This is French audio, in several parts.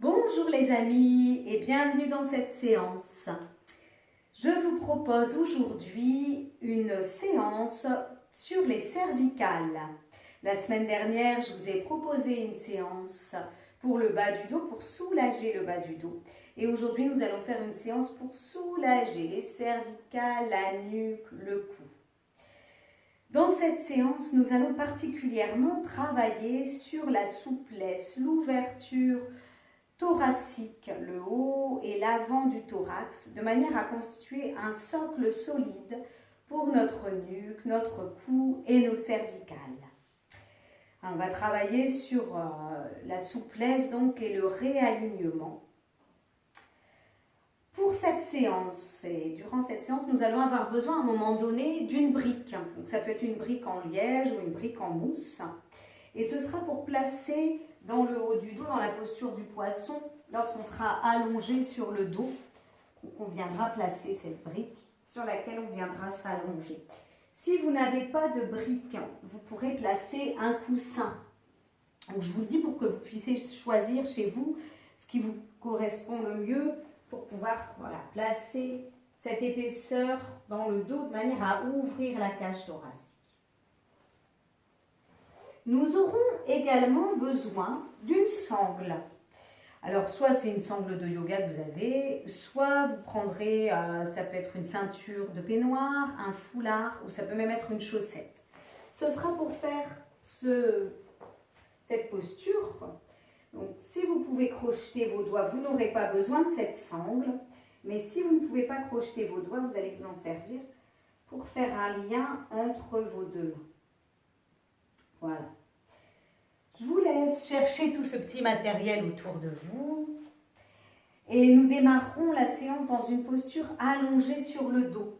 Bonjour les amis et bienvenue dans cette séance. Je vous propose aujourd'hui une séance sur les cervicales. La semaine dernière, je vous ai proposé une séance pour le bas du dos, pour soulager le bas du dos. Et aujourd'hui, nous allons faire une séance pour soulager les cervicales, la nuque, le cou. Dans cette séance, nous allons particulièrement travailler sur la souplesse, l'ouverture thoracique, le haut et l'avant du thorax, de manière à constituer un socle solide pour notre nuque, notre cou et nos cervicales. On va travailler sur la souplesse donc et le réalignement. Pour cette séance, et durant cette séance, nous allons avoir besoin à un moment donné d'une brique. Donc ça peut être une brique en liège ou une brique en mousse. Et ce sera pour placer dans le haut du dos, dans la posture du poisson, lorsqu'on sera allongé sur le dos. Donc on viendra placer cette brique sur laquelle on viendra s'allonger. Si vous n'avez pas de brique, vous pourrez placer un coussin. Donc je vous le dis pour que vous puissiez choisir chez vous ce qui vous correspond le mieux pour pouvoir placer cette épaisseur dans le dos de manière à ouvrir la cage thoracique. Nous aurons également besoin d'une sangle. Alors, soit c'est une sangle de yoga que vous avez, soit vous prendrez, ça peut être une ceinture de peignoir, un foulard, ou ça peut même être une chaussette. Ce sera pour faire cette posture. Donc, si vous pouvez crocheter vos doigts, vous n'aurez pas besoin de cette sangle. Mais si vous ne pouvez pas crocheter vos doigts, vous allez vous en servir pour faire un lien entre vos deux mains. Voilà. Je vous laisse chercher tout ce petit matériel autour de vous. Et nous démarrerons la séance dans une posture allongée sur le dos.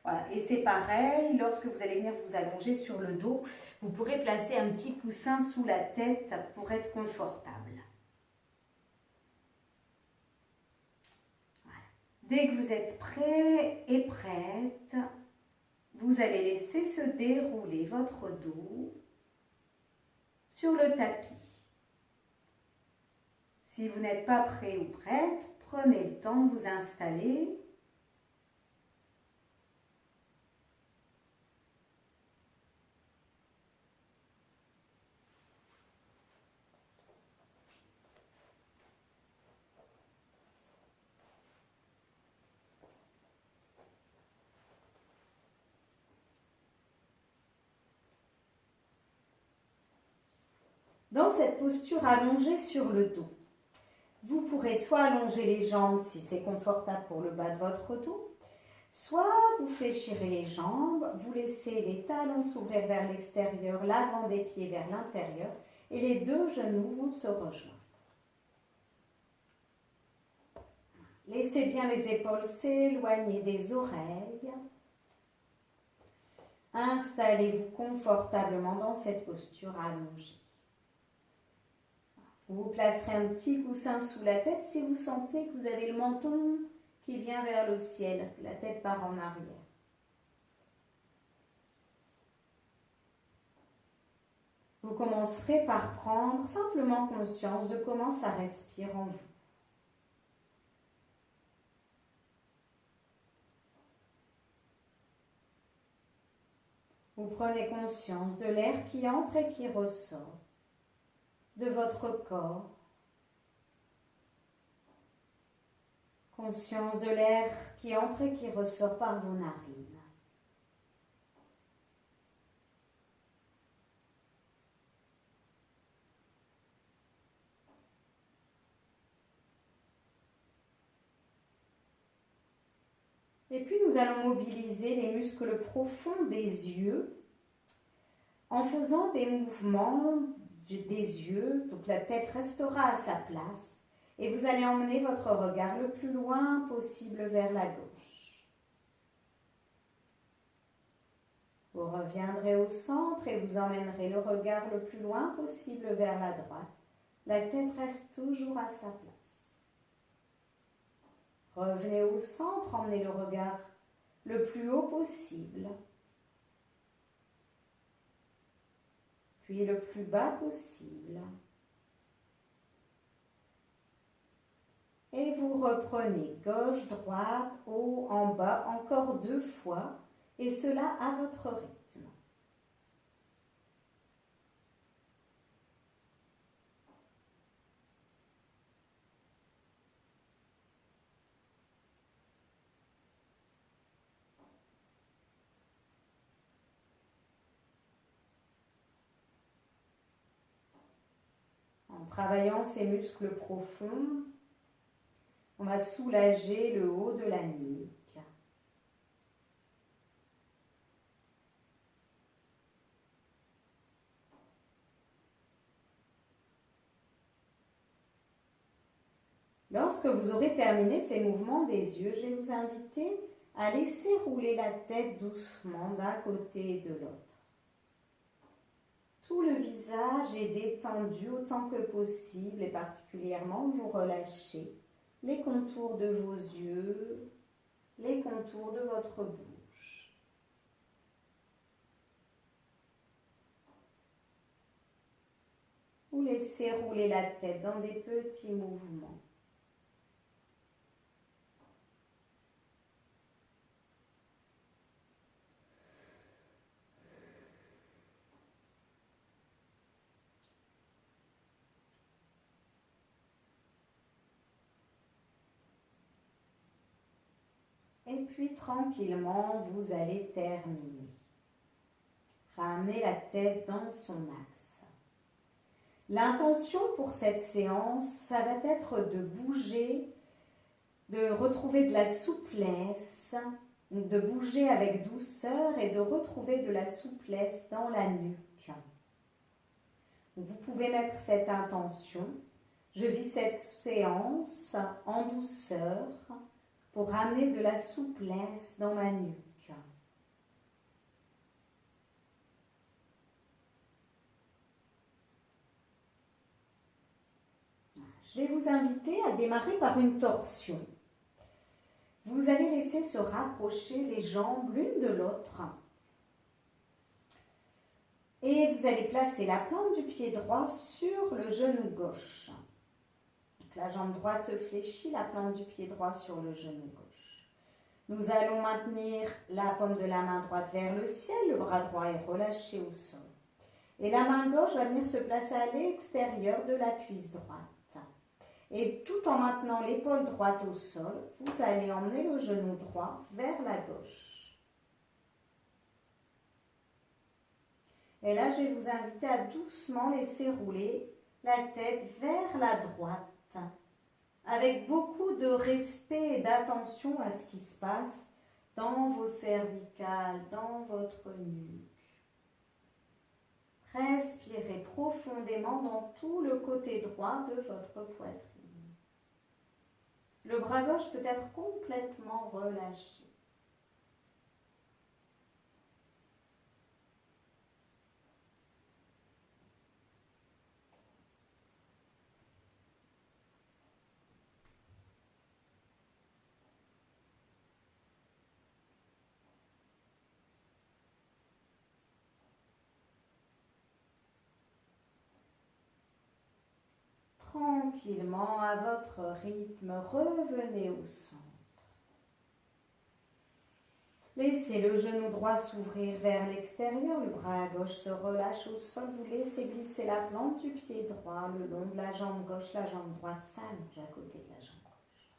Voilà. Et c'est pareil, lorsque vous allez venir vous allonger sur le dos, vous pourrez placer un petit coussin sous la tête pour être confortable. Voilà. Dès que vous êtes prêt et prête, vous allez laisser se dérouler votre dos sur le tapis. Si vous n'êtes pas prêt ou prête, prenez le temps de vous installer. Dans cette posture allongée sur le dos, vous pourrez soit allonger les jambes si c'est confortable pour le bas de votre dos, soit vous fléchirez les jambes, vous laissez les talons s'ouvrir vers l'extérieur, l'avant des pieds vers l'intérieur et les deux genoux vont se rejoindre. Laissez bien les épaules s'éloigner des oreilles. Installez-vous confortablement dans cette posture allongée. Vous placerez un petit coussin sous la tête si vous sentez que vous avez le menton qui vient vers le ciel, que la tête part en arrière. Vous commencerez par prendre simplement conscience de comment ça respire en vous. Vous prenez conscience de l'air qui entre et qui ressort de votre corps. Conscience de l'air qui entre et qui ressort par vos narines. Et puis nous allons mobiliser les muscles profonds des yeux en faisant des mouvements des yeux. Donc la tête restera à sa place et vous allez emmener votre regard le plus loin possible vers la gauche. Vous reviendrez au centre et vous emmènerez le regard le plus loin possible vers la droite. La tête reste toujours à sa place. Revenez au centre, emmenez le regard le plus haut possible. Puis le plus bas possible. Et vous reprenez gauche, droite, haut, en bas, encore 2 fois, et cela à votre rythme. En travaillant ces muscles profonds, on va soulager le haut de la nuque. Lorsque vous aurez terminé ces mouvements des yeux, je vais vous inviter à laisser rouler la tête doucement d'un côté et de l'autre. Tout le visage est détendu autant que possible et particulièrement vous relâchez les contours de vos yeux, les contours de votre bouche. Vous laissez rouler la tête dans des petits mouvements. Et puis tranquillement, vous allez terminer. Ramenez la tête dans son axe. L'intention pour cette séance, ça va être de bouger, de retrouver de la souplesse, de bouger avec douceur et de retrouver de la souplesse dans la nuque. Vous pouvez mettre cette intention. Je vis cette séance en douceur pour ramener de la souplesse dans ma nuque. Je vais vous inviter à démarrer par une torsion. Vous allez laisser se rapprocher les jambes l'une de l'autre. Et vous allez placer la plante du pied droit sur le genou gauche. Donc la jambe droite se fléchit, la plante du pied droit sur le genou gauche. Nous allons maintenir la paume de la main droite vers le ciel, le bras droit est relâché au sol. Et la main gauche va venir se placer à l'extérieur de la cuisse droite. Et tout en maintenant l'épaule droite au sol, vous allez emmener le genou droit vers la gauche. Et là, je vais vous inviter à doucement laisser rouler la tête vers la droite, avec beaucoup de respect et d'attention à ce qui se passe dans vos cervicales, dans votre nuque. Respirez profondément dans tout le côté droit de votre poitrine. Le bras gauche peut être complètement relâché. Tranquillement, à votre rythme, revenez au centre. Laissez le genou droit s'ouvrir vers l'extérieur, le bras gauche se relâche au sol. Vous laissez glisser la plante du pied droit le long de la jambe gauche. La jambe droite s'allonge à côté de la jambe gauche.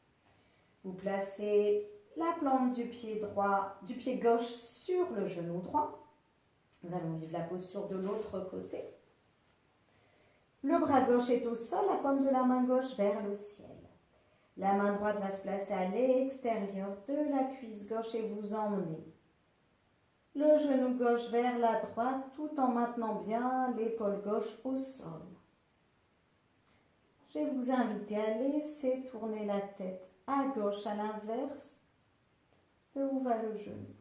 Vous placez la plante du pied droit, du pied gauche sur le genou droit. Nous allons vivre la posture de l'autre côté. Le bras gauche est au sol, la paume de la main gauche vers le ciel. La main droite va se placer à l'extérieur de la cuisse gauche et vous emmener le genou gauche vers la droite tout en maintenant bien l'épaule gauche au sol. Je vais vous inviter à laisser tourner la tête à gauche à l'inverse de où va le genou.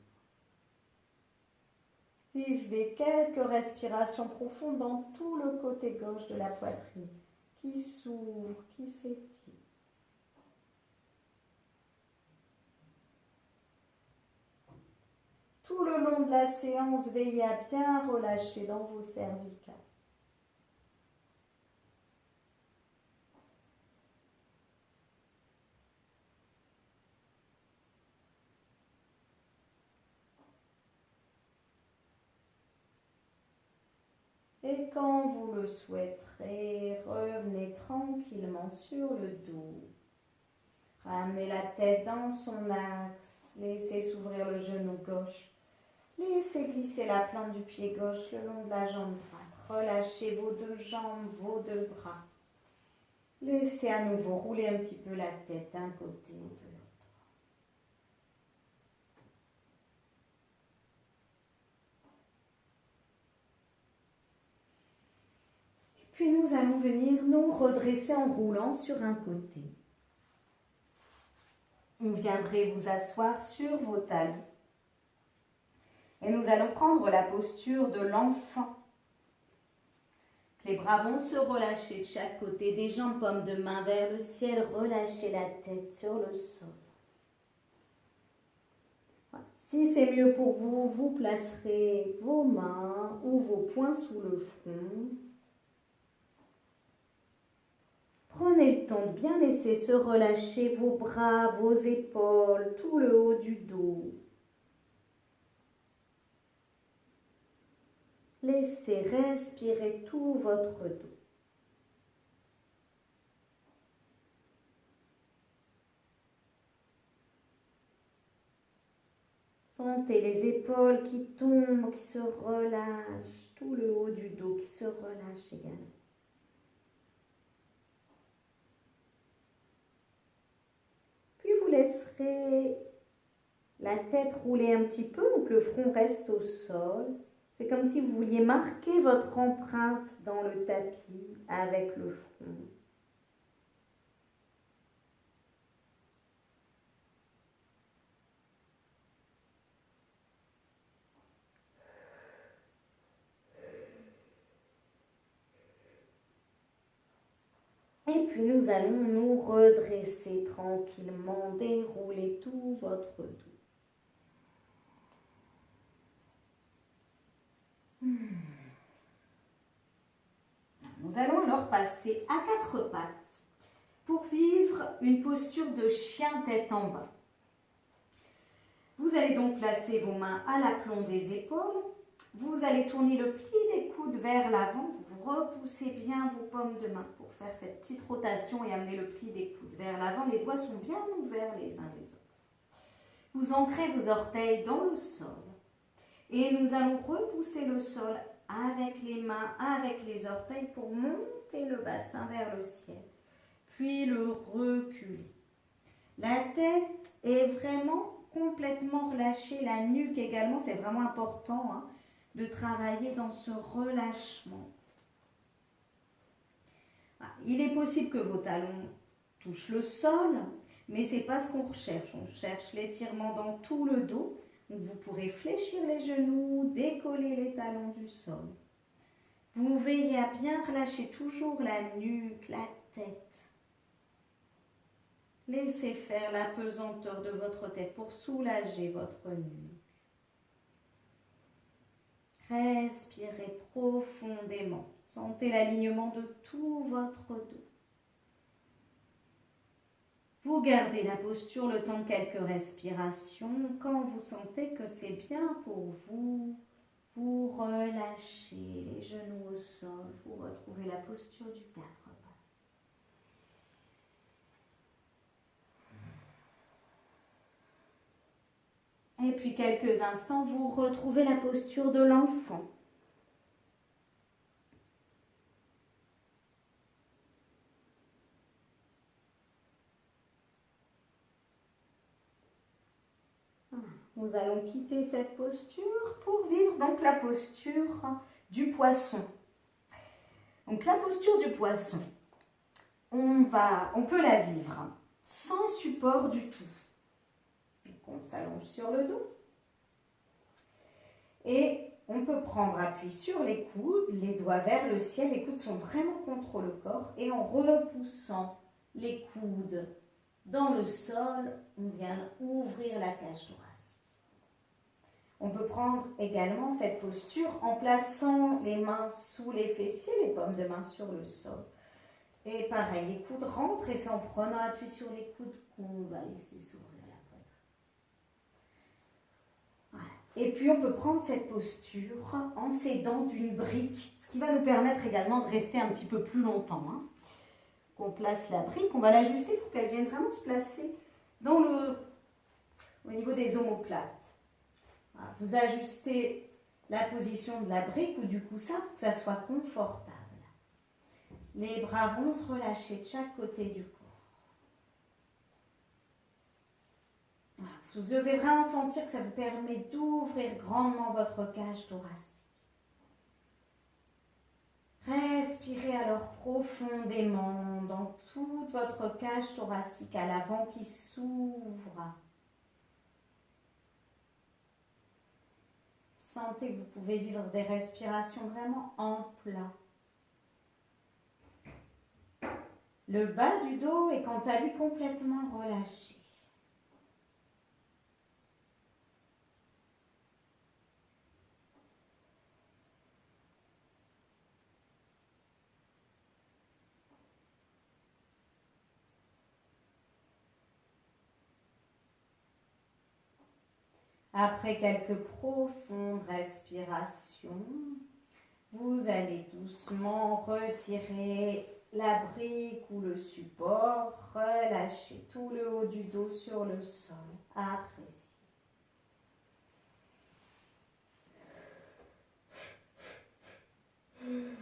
Vivez quelques respirations profondes dans tout le côté gauche de la poitrine qui s'ouvre, qui s'étire. Tout le long de la séance, veillez à bien relâcher dans vos cervicales. Et quand vous le souhaiterez, revenez tranquillement sur le dos. Ramenez la tête dans son axe. Laissez s'ouvrir le genou gauche. Laissez glisser la plante du pied gauche le long de la jambe droite. Relâchez vos deux jambes, vos deux bras. Laissez à nouveau rouler un petit peu la tête d'un côté ou de l'autre. Et puis nous allons venir nous redresser en roulant sur un côté. Vous viendrez vous asseoir sur vos talons. Et nous allons prendre la posture de l'enfant. Les bras vont se relâcher de chaque côté, des jambes paumes de main vers le ciel, relâchez la tête sur le sol. Si c'est mieux pour vous, vous placerez vos mains ou vos poings sous le front. Prenez le temps de bien laisser se relâcher vos bras, vos épaules, tout le haut du dos. Laissez respirer tout votre dos. Sentez les épaules qui tombent, qui se relâchent, tout le haut du dos qui se relâche également. Puis vous laisserez la tête rouler un petit peu, donc le front reste au sol. C'est comme si vous vouliez marquer votre empreinte dans le tapis avec le front. Et puis nous allons nous redresser tranquillement, dérouler tout votre dos. Nous allons alors passer à quatre pattes pour vivre une posture de chien tête en bas. Vous allez donc placer vos mains à l'aplomb des épaules. Vous allez tourner le pli des coudes vers l'avant. Vous repoussez bien vos paumes de main pour faire cette petite rotation et amener le pli des coudes vers l'avant. Les doigts sont bien ouverts les uns les autres. Vous ancrez vos orteils dans le sol. Et nous allons repousser le sol avec les mains, avec les orteils pour monter le bassin vers le ciel. Puis le reculer. La tête est vraiment complètement relâchée, la nuque également, c'est vraiment important de travailler dans ce relâchement. Il est possible que vos talons touchent le sol, mais ce n'est pas ce qu'on recherche. On cherche l'étirement dans tout le dos. Donc vous pourrez fléchir les genoux, décoller les talons du sol. Vous veillez à bien relâcher toujours la nuque, la tête. Laissez faire la pesanteur de votre tête pour soulager votre nuque. Respirez profondément. Sentez l'alignement de tout votre dos. Vous gardez la posture le temps de quelques respirations. Quand vous sentez que c'est bien pour vous, vous relâchez les genoux au sol. Vous retrouvez la posture du quatre pattes. Et puis quelques instants, vous retrouvez la posture de l'enfant. Nous allons quitter cette posture pour vivre donc la posture du poisson. Donc la posture du poisson, on peut la vivre sans support du tout. Donc on s'allonge sur le dos et on peut prendre appui sur les coudes, les doigts vers le ciel, les coudes sont vraiment contre le corps et en repoussant les coudes dans le sol, on vient ouvrir la cage thoracique. On peut prendre également cette posture en plaçant les mains sous les fessiers, les paumes de main sur le sol. Et pareil, les coudes rentrent et c'est en prenant appui sur les coudes qu'on va laisser s'ouvrir la poitrine. Voilà. Et puis on peut prendre cette posture en s'aidant d'une brique, ce qui va nous permettre également de rester un petit peu plus longtemps. Hein. On place la brique, on va l'ajuster pour qu'elle vienne vraiment se placer au niveau des omoplates. Voilà, vous ajustez la position de la brique ou du coussin pour que ça soit confortable. Les bras vont se relâcher de chaque côté du corps. Voilà, vous devez vraiment sentir que ça vous permet d'ouvrir grandement votre cage thoracique. Respirez alors profondément dans toute votre cage thoracique à l'avant qui s'ouvre. Sentez que vous pouvez vivre des respirations vraiment amples. Le bas du dos est quant à lui complètement relâché. Après quelques profondes respirations, vous allez doucement retirer la brique ou le support, relâchez tout le haut du dos sur le sol. Appréciez.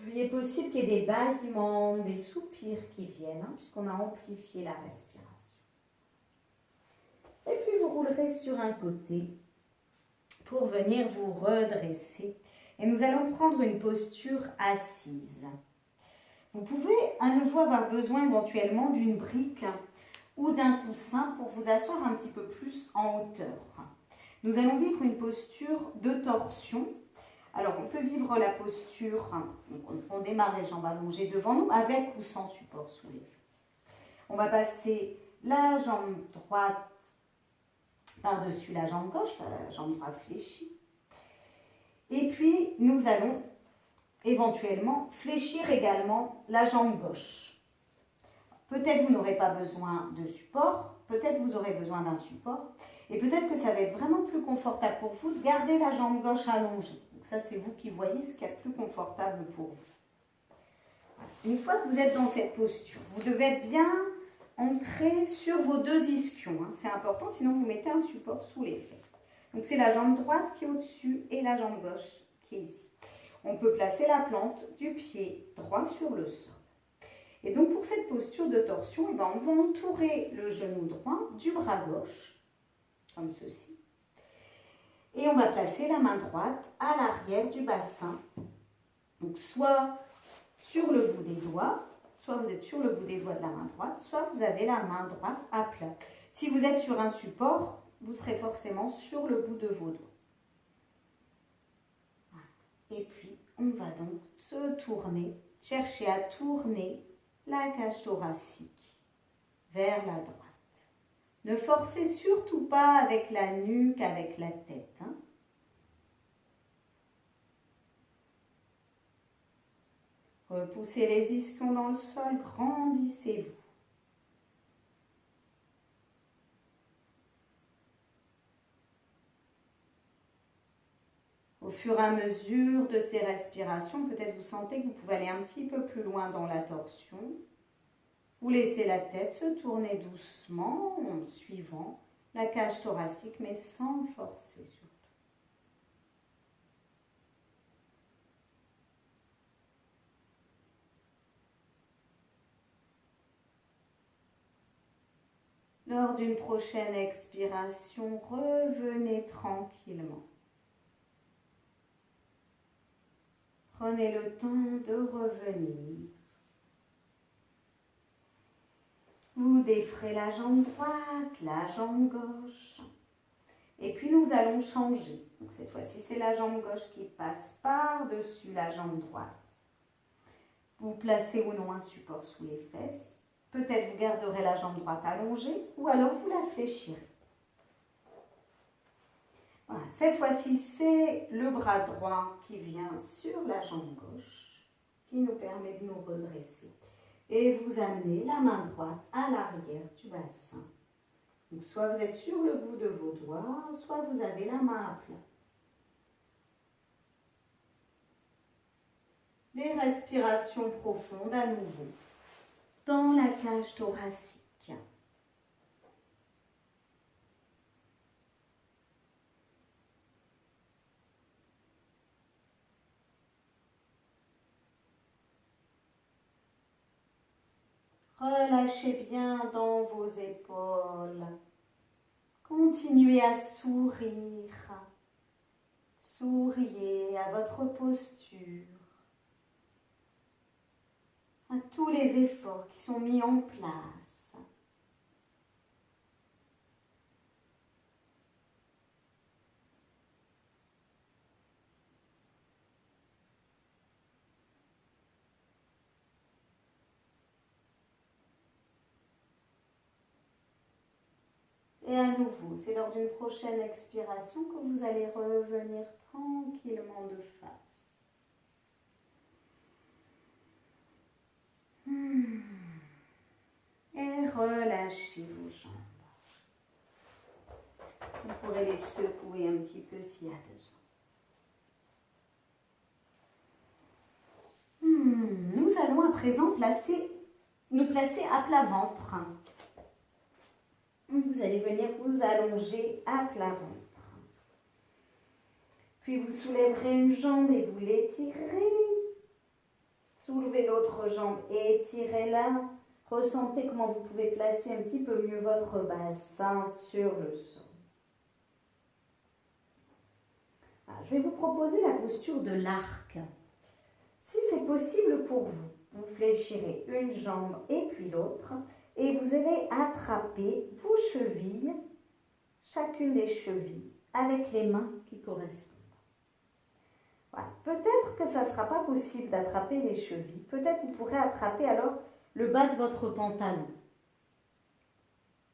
Il est possible qu'il y ait des bâillements, des soupirs qui viennent, hein, puisqu'on a amplifié la respiration. Et puis vous roulerez sur un côté pour venir vous redresser. Et nous allons prendre une posture assise. Vous pouvez à nouveau avoir besoin éventuellement d'une brique ou d'un coussin pour vous asseoir un petit peu plus en hauteur. Nous allons vivre une posture de torsion. Alors on peut vivre la posture, on démarre les jambes allongées devant nous avec ou sans support sous les fesses. On va passer la jambe droite par-dessus la jambe gauche, la jambe droite fléchie. Et puis nous allons éventuellement fléchir également la jambe gauche. Peut-être vous n'aurez pas besoin de support, peut-être vous aurez besoin d'un support, et peut-être que ça va être vraiment plus confortable pour vous de garder la jambe gauche allongée. Donc ça, c'est vous qui voyez ce qu'il y a de plus confortable pour vous. Une fois que vous êtes dans cette posture, vous devez être bien ancré sur vos deux ischions. Hein. C'est important, sinon vous mettez un support sous les fesses. Donc c'est la jambe droite qui est au-dessus et la jambe gauche qui est ici. On peut placer la plante du pied droit sur le sol. Et donc pour cette posture de torsion, on va entourer le genou droit du bras gauche, comme ceci. Et on va placer la main droite à l'arrière du bassin. Donc soit sur le bout des doigts, soit vous êtes sur le bout des doigts de la main droite, soit vous avez la main droite à plat. Si vous êtes sur un support, vous serez forcément sur le bout de vos doigts. Et puis, on va donc se tourner, chercher à tourner la cage thoracique vers la droite. Ne forcez surtout pas avec la nuque, avec la tête. Hein. Repoussez les ischions dans le sol, grandissez-vous. Au fur et à mesure de ces respirations, peut-être vous sentez que vous pouvez aller un petit peu plus loin dans la torsion. Vous laissez la tête se tourner doucement en suivant la cage thoracique, mais sans forcer surtout. Lors d'une prochaine expiration, revenez tranquillement. Prenez le temps de revenir. Vous défrayez la jambe droite, la jambe gauche. Et puis nous allons changer. Donc cette fois-ci, c'est la jambe gauche qui passe par-dessus la jambe droite. Vous placez ou non un support sous les fesses. Peut-être vous garderez la jambe droite allongée ou alors vous la fléchirez. Voilà, cette fois-ci, c'est le bras droit qui vient sur la jambe gauche, qui nous permet de nous redresser. Et vous amenez la main droite à l'arrière du bassin. Donc, soit vous êtes sur le bout de vos doigts, soit vous avez la main à plat. Des respirations profondes à nouveau dans la cage thoracique. Relâchez bien dans vos épaules. Continuez à sourire. Souriez à votre posture, à tous les efforts qui sont mis en place. Et à nouveau, c'est lors d'une prochaine expiration que vous allez revenir tranquillement de face. Et relâchez vos jambes. Vous pourrez les secouer un petit peu s'il y a besoin. Nous allons à présent nous placer à plat ventre. Vous allez venir vous allonger à plat ventre. Puis vous soulèverez une jambe et vous l'étirez. Soulevez l'autre jambe et étirez-la. Ressentez comment vous pouvez placer un petit peu mieux votre bassin sur le sol. Alors, je vais vous proposer la posture de l'arc. Si c'est possible pour vous, vous fléchirez une jambe et puis l'autre et vous allez attraper vos chevilles, chacune des chevilles, avec les mains qui correspondent. Voilà. Peut-être que ça ne sera pas possible d'attraper les chevilles. Peut-être vous pourrez attraper alors le bas de votre pantalon.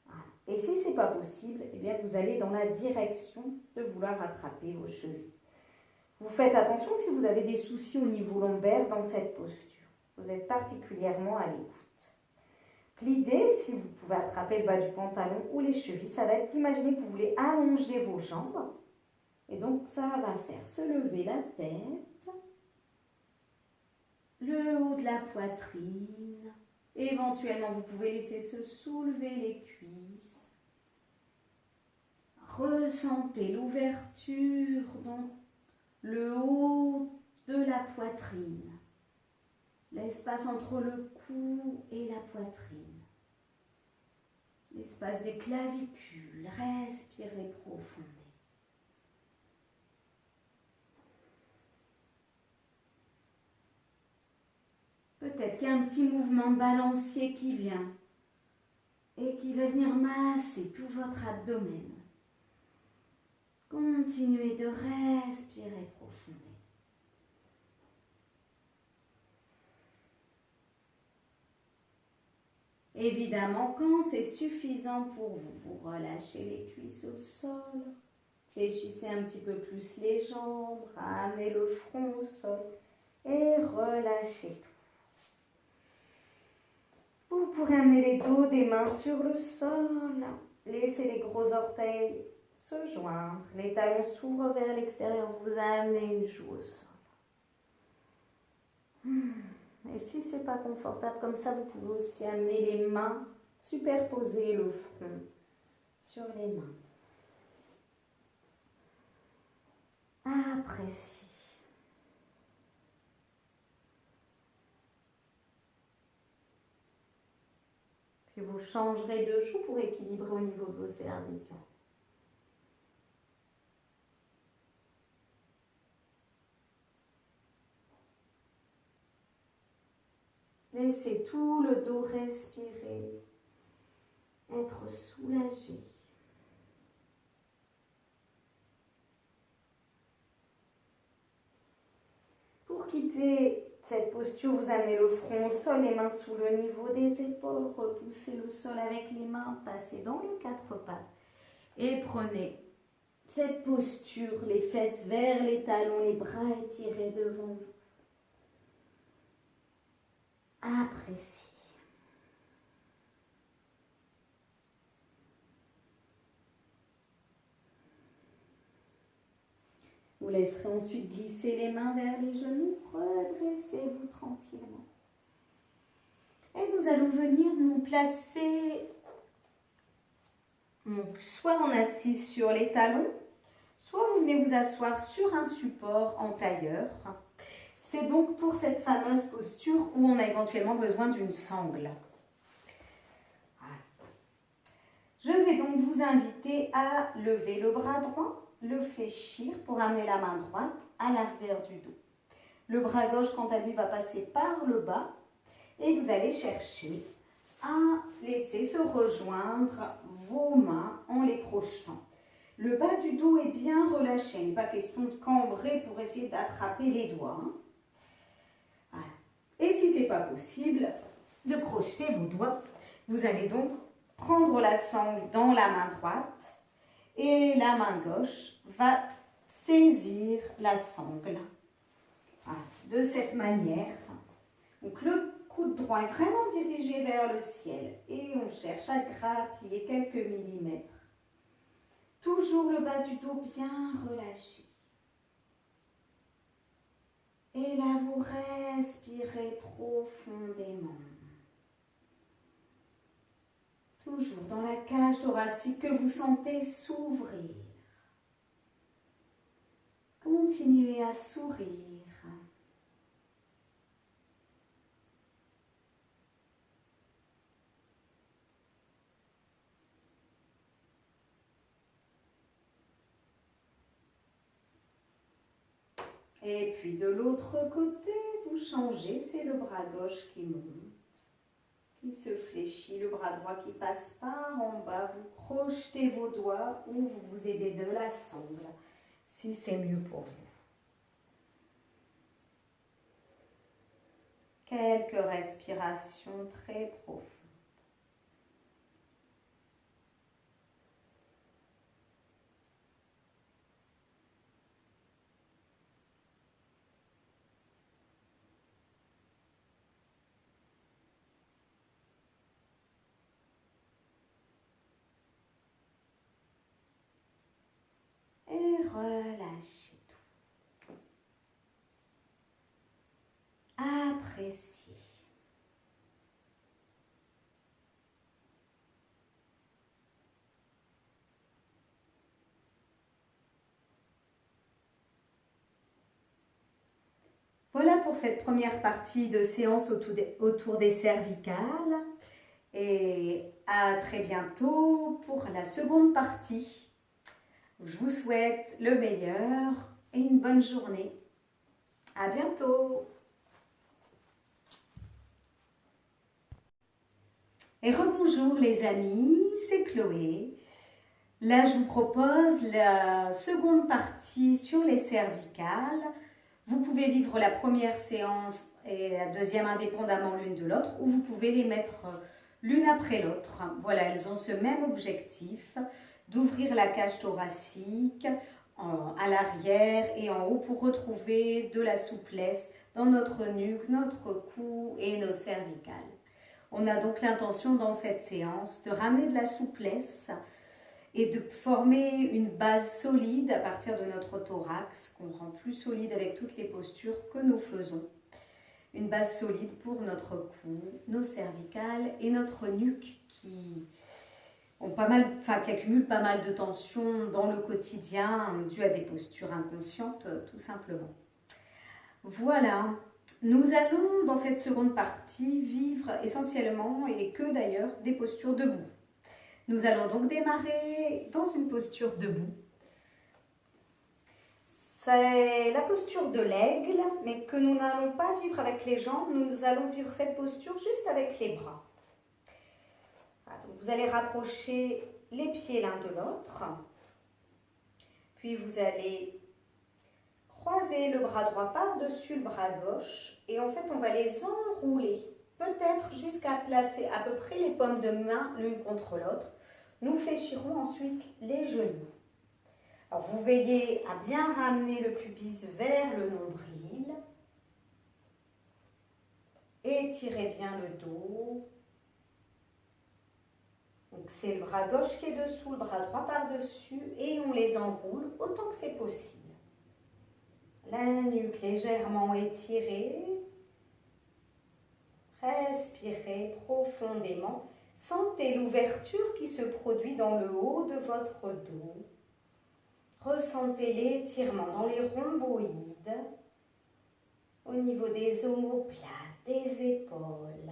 Voilà. Et si ce n'est pas possible, eh bien vous allez dans la direction de vouloir attraper vos chevilles. Vous faites attention si vous avez des soucis au niveau lombaire dans cette posture. Vous êtes particulièrement à l'écoute. L'idée, si vous pouvez attraper le bas du pantalon ou les chevilles, ça va être d'imaginer que vous voulez allonger vos jambes. Et donc, ça va faire se lever la tête, le haut de la poitrine. Éventuellement, vous pouvez laisser se soulever les cuisses. Ressentez l'ouverture dans le haut de la poitrine. L'espace entre le cou et la poitrine. L'espace des clavicules. Respirez profondément. Peut-être qu'il y a un petit mouvement balancier qui vient et qui va venir masser tout votre abdomen. Continuez de respirer profondément. Évidemment, quand c'est suffisant pour vous, vous relâchez les cuisses au sol, fléchissez un petit peu plus les jambes, ramenez le front au sol et relâchez tout. Vous pourrez amener les dos des mains sur le sol, laissez les gros orteils se joindre, les talons s'ouvrent vers l'extérieur, vous amenez une joue au sol. Et si ce n'est pas confortable comme ça, vous pouvez aussi amener les mains, superposer le front sur les mains. Appréciez. Puis vous changerez de joue pour équilibrer au niveau de vos cervicales. Laissez tout le dos respirer, être soulagé. Pour quitter cette posture, vous amenez le front au sol, les mains sous le niveau des épaules, repoussez le sol avec les mains, passez dans les quatre pattes et prenez cette posture, les fesses vers les talons, les bras étirés devant vous. Appréciez. Vous laisserez ensuite glisser les mains vers les genoux. Redressez-vous tranquillement. Et nous allons venir nous placer soit en assise sur les talons, soit vous venez vous asseoir sur un support en tailleur. C'est donc pour cette fameuse posture où on a éventuellement besoin d'une sangle. Voilà. Je vais donc vous inviter à lever le bras droit, le fléchir pour amener la main droite à l'arrière du dos. Le bras gauche, quant à lui, va passer par le bas et vous allez chercher à laisser se rejoindre vos mains en les projetant. Le bas du dos est bien relâché, il n'est pas question de cambrer pour essayer d'attraper les doigts. Voilà. Et si ce n'est pas possible, de crocheter vos doigts. Vous allez donc prendre la sangle dans la main droite et la main gauche va saisir la sangle. Voilà. De cette manière, donc le coude droit est vraiment dirigé vers le ciel et on cherche à grappiller quelques millimètres. Toujours le bas du dos bien relâché. Et là, vous respirez profondément. Toujours dans la cage thoracique que vous sentez s'ouvrir. Continuez à sourire. Et puis de l'autre côté, vous changez, c'est le bras gauche qui monte, qui se fléchit, le bras droit qui passe par en bas. Vous crochetez vos doigts ou vous vous aidez de la sangle, si c'est mieux pour vous. Quelques respirations très profondes. Et relâchez tout. Appréciez. Voilà pour cette première partie de séance autour des cervicales. Et à très bientôt pour la seconde partie. Je vous souhaite le meilleur et une bonne journée. À bientôt. Et rebonjour les amis, c'est Chloé. Là, je vous propose la seconde partie sur les cervicales. Vous pouvez vivre la première séance et la deuxième indépendamment l'une de l'autre, ou vous pouvez les mettre l'une après l'autre. Voilà, elles ont ce même objectif d'ouvrir la cage thoracique à l'arrière et en haut pour retrouver de la souplesse dans notre nuque, notre cou et nos cervicales. On a donc l'intention dans cette séance de ramener de la souplesse et de former une base solide à partir de notre thorax, qu'on rend plus solide avec toutes les postures que nous faisons. Une base solide pour notre cou, nos cervicales et notre nuque qui accumulent pas mal de tension dans le quotidien dû à des postures inconscientes tout simplement. Voilà, nous allons dans cette seconde partie vivre essentiellement et que d'ailleurs des postures debout. Nous allons donc démarrer dans une posture debout. C'est la posture de l'aigle, mais que nous n'allons pas vivre avec les jambes, nous allons vivre cette posture juste avec les bras. Voilà, donc vous allez rapprocher les pieds l'un de l'autre, puis vous allez croiser le bras droit par-dessus le bras gauche, et en fait on va les enrouler, peut-être jusqu'à placer à peu près les paumes de main l'une contre l'autre. Nous fléchirons ensuite les genoux. Alors vous veillez à bien ramener le pubis vers le nombril. Étirez bien le dos. Donc c'est le bras gauche qui est dessous, le bras droit par-dessus et on les enroule autant que c'est possible. La nuque légèrement étirée. Respirez profondément. Sentez l'ouverture qui se produit dans le haut de votre dos. Ressentez l'étirement dans les rhomboïdes, au niveau des omoplates, des épaules.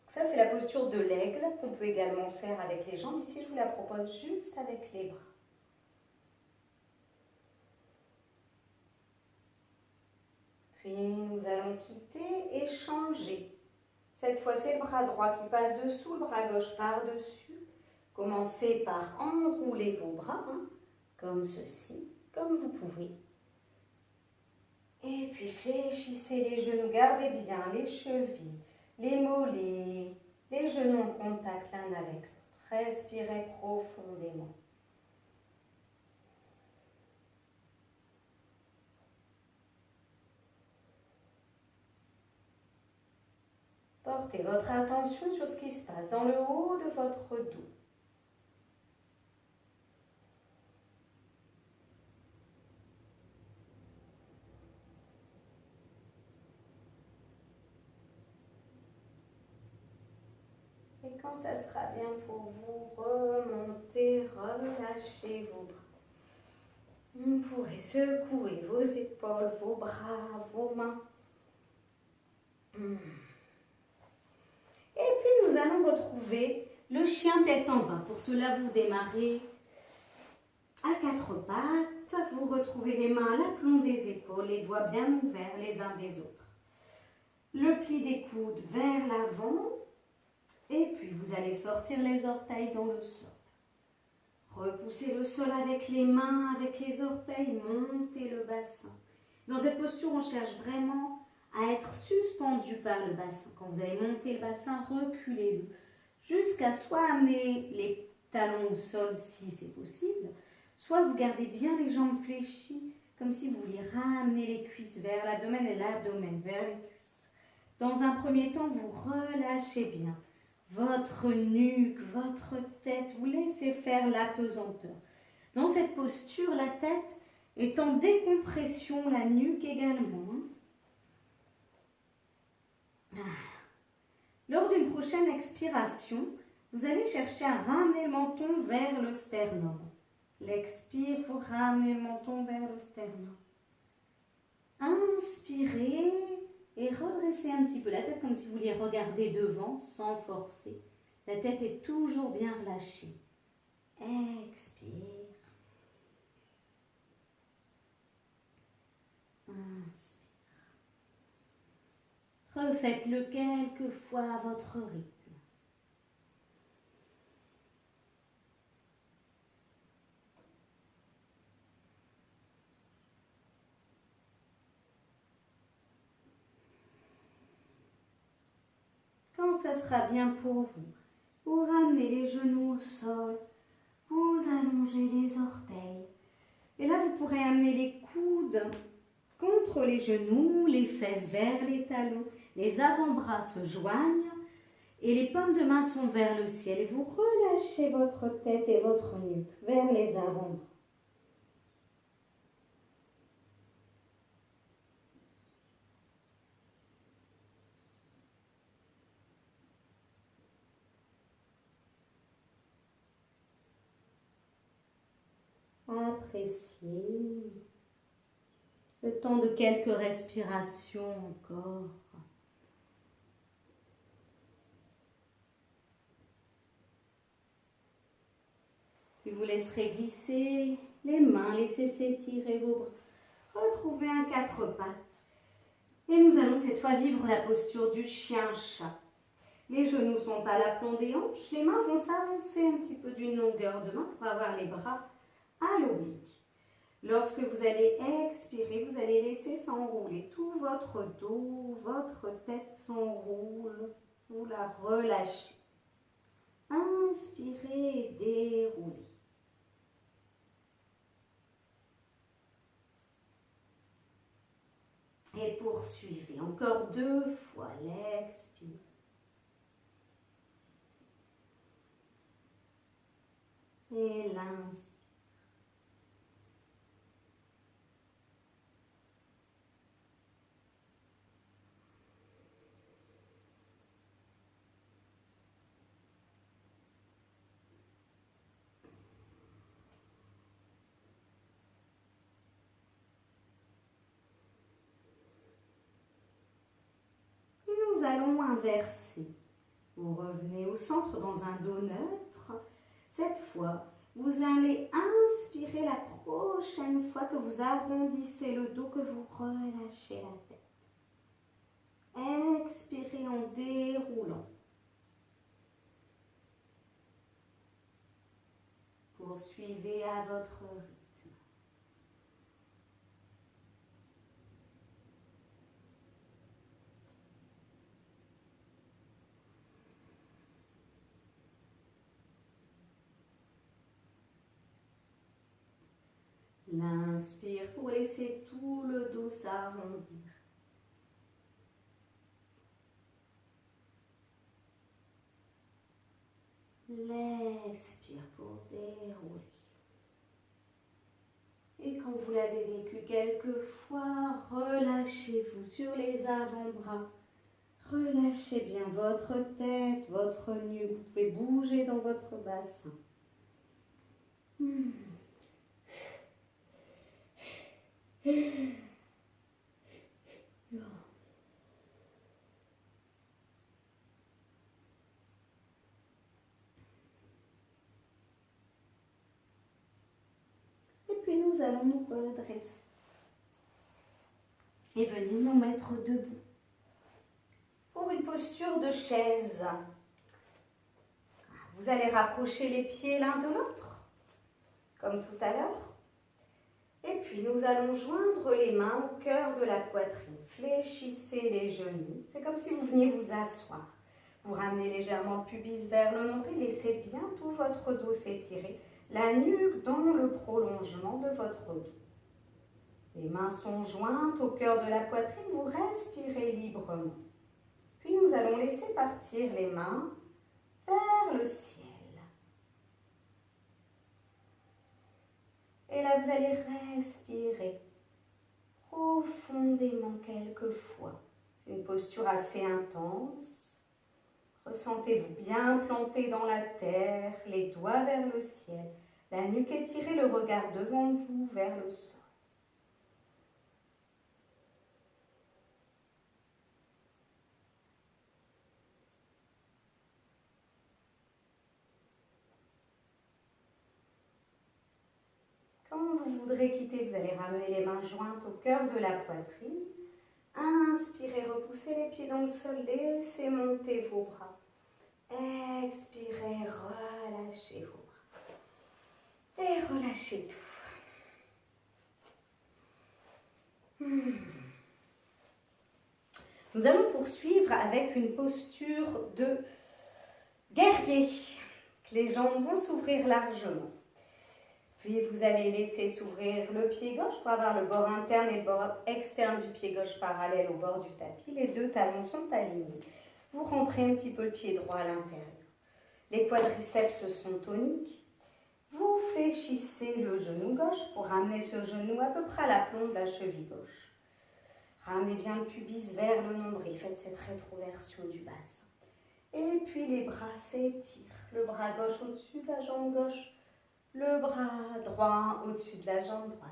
Ça, c'est la posture de l'aigle qu'on peut également faire avec les jambes. Ici, je vous la propose juste avec les bras. Puis, nous allons quitter et changer. Cette fois, c'est le bras droit qui passe dessous, le bras gauche par-dessus. Commencez par enrouler vos bras, comme ceci, comme vous pouvez. Et puis, fléchissez les genoux, gardez bien les chevilles, les mollets, les genoux en contact l'un avec l'autre. Respirez profondément. Portez votre attention sur ce qui se passe dans le haut de votre dos. Et quand ça sera bien pour vous, remontez, relâchez vos bras. Vous pourrez secouer vos épaules, vos bras, vos mains. Et puis nous allons retrouver le chien tête en bas. Pour cela, vous démarrez à quatre pattes. Vous retrouvez les mains à l'aplomb des épaules, les doigts bien ouverts les uns des autres. Le pli des coudes vers l'avant. Et puis vous allez sortir les orteils dans le sol. Repoussez le sol avec les mains, avec les orteils, montez le bassin. Dans cette posture, on cherche vraiment à être suspendu par le bassin. Quand vous allez monter le bassin, reculez-le jusqu'à soit amener les talons au sol si c'est possible, soit vous gardez bien les jambes fléchies comme si vous vouliez ramener les cuisses vers l'abdomen et l'abdomen vers les cuisses. Dans un premier temps, vous relâchez bien votre nuque, votre tête, vous laissez faire l'apesanteur. Dans cette posture, la tête est en décompression, la nuque également. Voilà. Lors d'une prochaine expiration, vous allez chercher à ramener le menton vers le sternum. L'expire, il faut ramener le menton vers le sternum. Inspirez et redressez un petit peu la tête comme si vous vouliez regarder devant sans forcer. La tête est toujours bien relâchée. Expire. Inspire. Refaites-le quelques fois à votre rythme. Quand ça sera bien pour vous, vous ramenez les genoux au sol, vous allongez les orteils. Et là, vous pourrez amener les coudes contre les genoux, les fesses vers les talons, les avant-bras se joignent et les paumes de main sont vers le ciel. Et vous relâchez votre tête et votre nuque vers les avant-bras. Appréciez le temps de quelques respirations encore. Puis vous laisserez glisser les mains, laissez s'étirer vos bras. Retrouvez un quatre pattes. Et nous allons cette fois vivre la posture du chien-chat. Les genoux sont à l'aplomb des hanches. Les mains vont s'avancer un petit peu d'une longueur de main pour avoir les bras à l'oblique. Lorsque vous allez expirer, vous allez laisser s'enrouler tout votre dos, votre tête s'enroule, vous la relâchez. Inspirez et déroulez. Et poursuivez encore 2 fois l'expire. Et l'inspire. Puis nous allons inverser. Vous revenez au centre dans un dos neutre. Cette fois, vous allez inspirer la prochaine fois que vous arrondissez le dos, que vous relâchez la tête. Expirez en déroulant. Poursuivez à votre rythme. L'inspire pour laisser tout le dos s'arrondir. L'expire pour dérouler. Et quand vous l'avez vécu quelques fois, relâchez-vous sur les avant-bras. Relâchez bien votre tête, votre nuque. Vous pouvez bouger dans votre bassin. Et puis nous allons nous redresser. Et venir nous mettre debout. Pour une posture de chaise. Vous allez rapprocher les pieds l'un de l'autre, comme tout à l'heure. Et puis nous allons joindre les mains au cœur de la poitrine. Fléchissez les genoux. C'est comme si vous veniez vous asseoir. Vous ramenez légèrement le pubis vers le nombril. Laissez bien tout votre dos s'étirer. La nuque dans le prolongement de votre dos. Les mains sont jointes au cœur de la poitrine. Vous respirez librement. Puis nous allons laisser partir les mains vers le ciel. Et là, vous allez respirer profondément quelques fois. C'est une posture assez intense. Ressentez-vous bien planté dans la terre, les doigts vers le ciel, la nuque étirée, le regard devant vous vers le sol. Quand vous voudrez quitter, vous allez ramener les mains jointes au cœur de la poitrine. Inspirez, repoussez les pieds dans le sol, laissez monter vos bras. Expirez, relâchez vos bras. Et relâchez tout. Nous allons poursuivre avec une posture de guerrier. Les jambes vont s'ouvrir largement. Puis vous allez laisser s'ouvrir le pied gauche pour avoir le bord interne et le bord externe du pied gauche parallèle au bord du tapis. Les deux talons sont alignés. Vous rentrez un petit peu le pied droit à l'intérieur. Les quadriceps sont toniques. Vous fléchissez le genou gauche pour ramener ce genou à peu près à l'aplomb de la cheville gauche. Ramenez bien le pubis vers le nombril. Faites cette rétroversion du bassin. Et puis les bras s'étirent. Le bras gauche au-dessus de la jambe gauche. Le bras droit au-dessus de la jambe droite.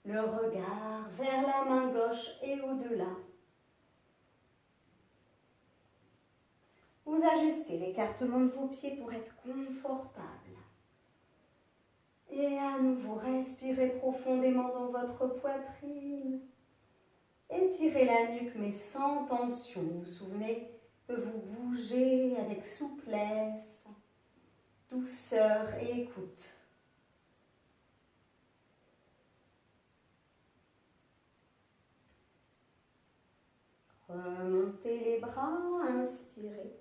Le regard vers la main gauche et au-delà. Vous ajustez l'écartement de vos pieds pour être confortable. Et à nouveau, respirez profondément dans votre poitrine. Étirez la nuque mais sans tension. Vous vous souvenez que vous bougez avec souplesse, douceur et écoute. Remontez les bras, inspirez.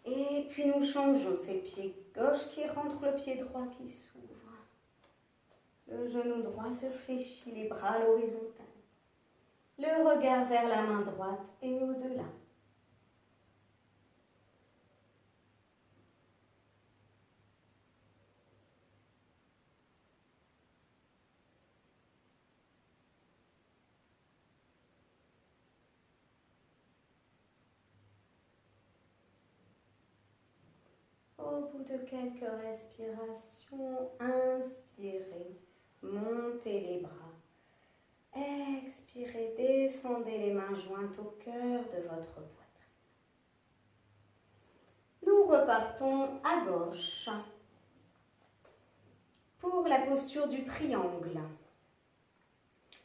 Et puis nous changeons, c'est le pied gauche qui rentre, le pied droit qui s'ouvre. Le genou droit se fléchit, les bras à l'horizontale. Le regard vers la main droite et au-delà. Au bout de quelques respirations, inspirez, montez les bras. Expirez, descendez les mains jointes au cœur de votre poitrine. Nous repartons à gauche pour la posture du triangle.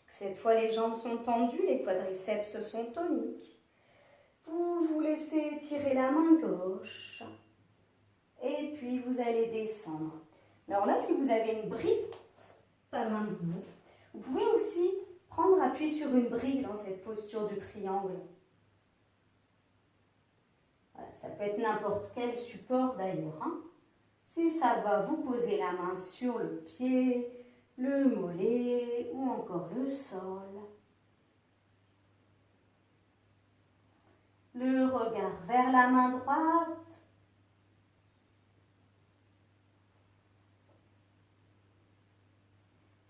Cette fois, les jambes sont tendues, les quadriceps sont toniques. Vous vous laissez tirer la main gauche et puis vous allez descendre. Alors là, si vous avez une brique pas loin de vous, vous pouvez aussi prendre appui sur une brique dans cette posture du triangle. Voilà, ça peut être n'importe quel support d'ailleurs. Si ça va, vous posez la main sur le pied, le mollet ou encore le sol. Le regard vers la main droite.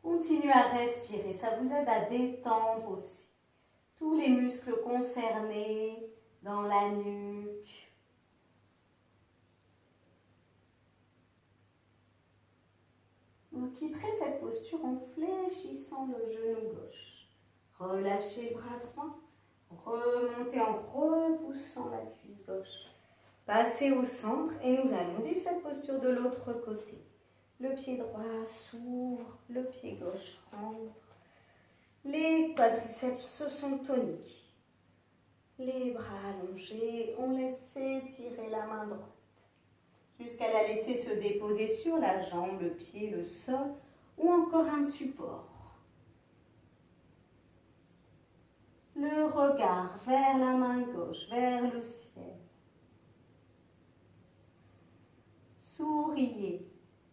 Continuez à respirer, ça vous aide à détendre aussi tous les muscles concernés dans la nuque. Vous quitterez cette posture en fléchissant le genou gauche. Relâchez le bras droit. Remontez en repoussant la cuisse gauche. Passez au centre et nous allons vivre cette posture de l'autre côté. Le pied droit s'ouvre, le pied gauche rentre. Les quadriceps sont toniques. Les bras allongés, on laisse étirer la main droite jusqu'à la laisser se déposer sur la jambe, le pied, le sol ou encore un support. Le regard vers la main gauche, vers le ciel. Souriez,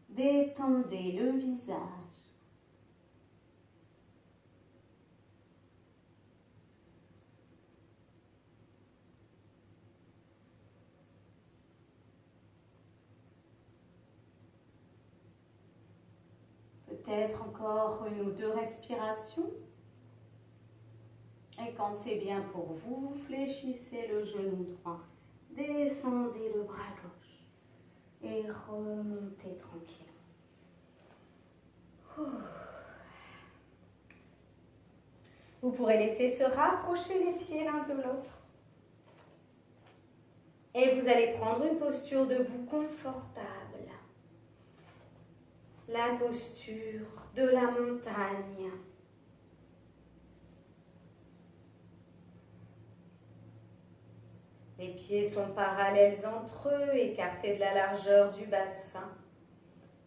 détendez le visage. Peut-être encore une ou deux respirations. Et quand c'est bien pour vous, vous fléchissez le genou droit. Descendez le bras gauche. Et remontez tranquillement. Vous pourrez laisser se rapprocher les pieds l'un de l'autre. Et vous allez prendre une posture debout confortable. La posture de la montagne. Les pieds sont parallèles entre eux, écartés de la largeur du bassin.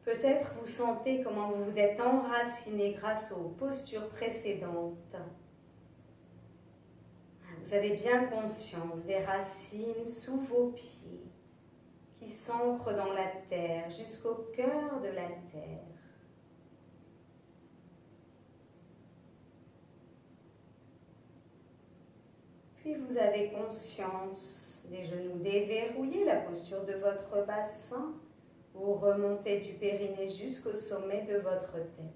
Peut-être vous sentez comment vous vous êtes enraciné grâce aux postures précédentes. Vous avez bien conscience des racines sous vos pieds qui s'ancrent dans la terre jusqu'au cœur de la terre. Puis vous avez conscience des genoux déverrouillés, la posture de votre bassin. Vous remontez du périnée jusqu'au sommet de votre tête.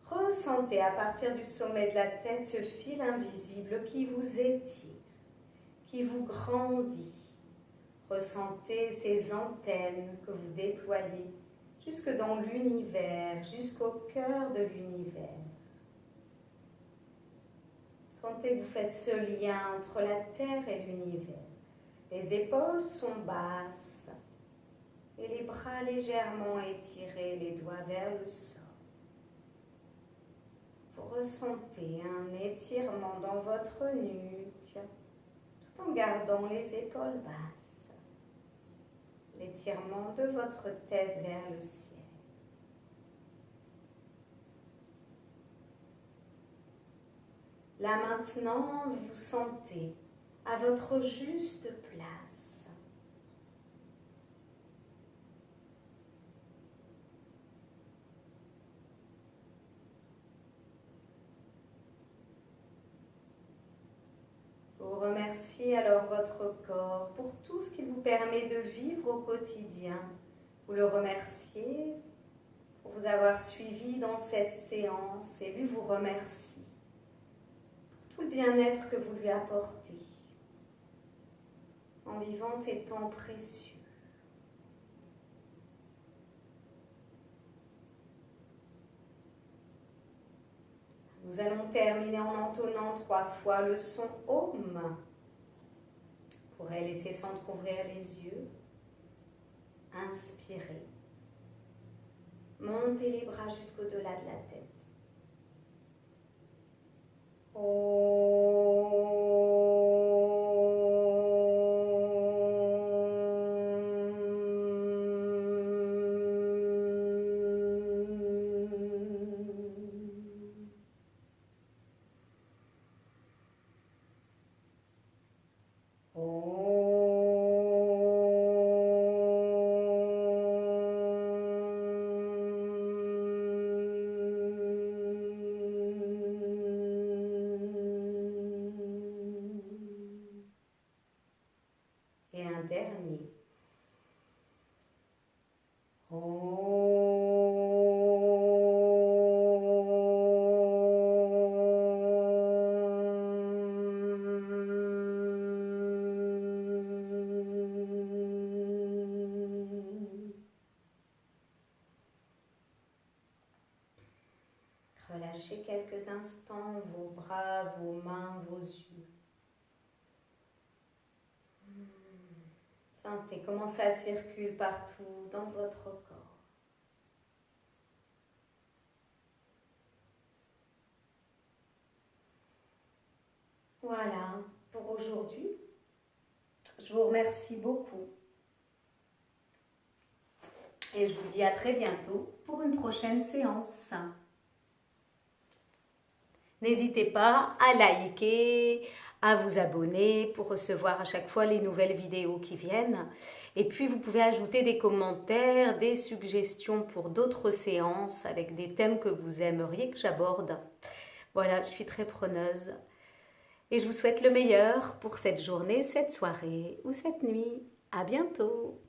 Ressentez à partir du sommet de la tête ce fil invisible qui vous étire, qui vous grandit. Ressentez ces antennes que vous déployez jusque dans l'univers, jusqu'au cœur de l'univers. Sentez que vous faites ce lien entre la terre et l'univers. Les épaules sont basses et les bras légèrement étirés, les doigts vers le sol. Vous ressentez un étirement dans votre nuque tout en gardant les épaules basses. L'étirement de votre tête vers le ciel. Là maintenant, vous vous sentez à votre juste place. Vous remerciez alors votre corps pour tout ce qu'il vous permet de vivre au quotidien. Vous le remerciez pour vous avoir suivi dans cette séance et lui vous remercie pour tout le bien-être que vous lui apportez en vivant ces temps précieux. Nous allons terminer en entonnant 3 fois le son Om. Vous pourrez laisser s'entrouvrir les yeux. Inspirez. Montez les bras jusqu'au-delà de la tête. Et un dernier. Relâchez quelques instants vos bras, vos mains, vos yeux. Sentez comment ça circule partout dans votre corps. Voilà pour aujourd'hui. Je vous remercie beaucoup. Et je vous dis à très bientôt pour une prochaine séance. N'hésitez pas à liker, à vous abonner pour recevoir à chaque fois les nouvelles vidéos qui viennent. Et puis vous pouvez ajouter des commentaires, des suggestions pour d'autres séances avec des thèmes que vous aimeriez que j'aborde. Voilà, je suis très preneuse. Et je vous souhaite le meilleur pour cette journée, cette soirée ou cette nuit. À bientôt!